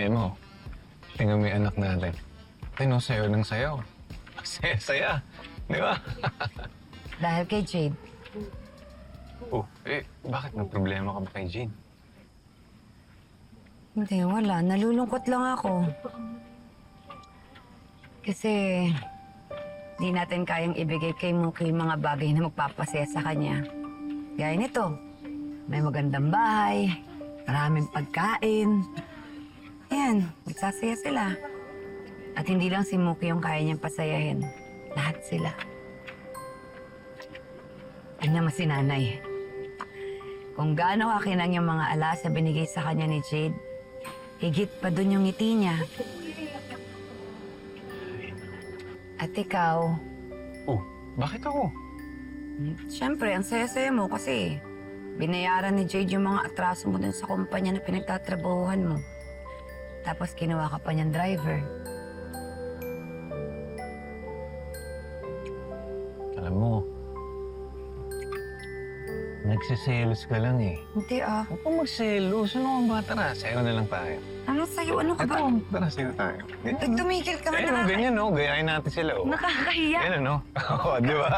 mo, tingnan mo yung anak natin. Tino, sayo ng sayo. Saya-saya. Di ba? Dahil kay Jade. Oh, bakit may problema ka ba kay Jane? Hindi, wala. Nalulungkot lang ako. Kasi di natin kayang ibigay kay Mookie yung mga bagay na magpapasaya sa kanya. Gaya nito, may magandang bahay, maraming pagkain. Ayan, magsasaya sila. At hindi lang si Mookie yung kaya niyang pasayahin. Lahat sila. Tingnan mo si nanay. Kung gaano kakinang yung mga alas na binigay sa kanya ni Jade, higit pa dun yung ngiti niya. At ikaw, Oh, bakit ako? siyempre, ang saya-saya mo kasi binayaran ni Jade yung mga atraso mo dun sa kumpanya na pinagtatrabahuhan mo. Tapos kinuha ka pa niyang driver. Alam mo, nagsiselos ka lang eh. Hindi ah. Huwag kang magselos. Ano ba? Tara, sayo na lang tayo. Ano sa'yo? Ano ka ba? Ito, tara, sayo tayo. Tumigil ka nga. Ayun, ganyan, no? Gayahin natin sila, oh. Nakakahiya. Yan, ano? Oo, di ba?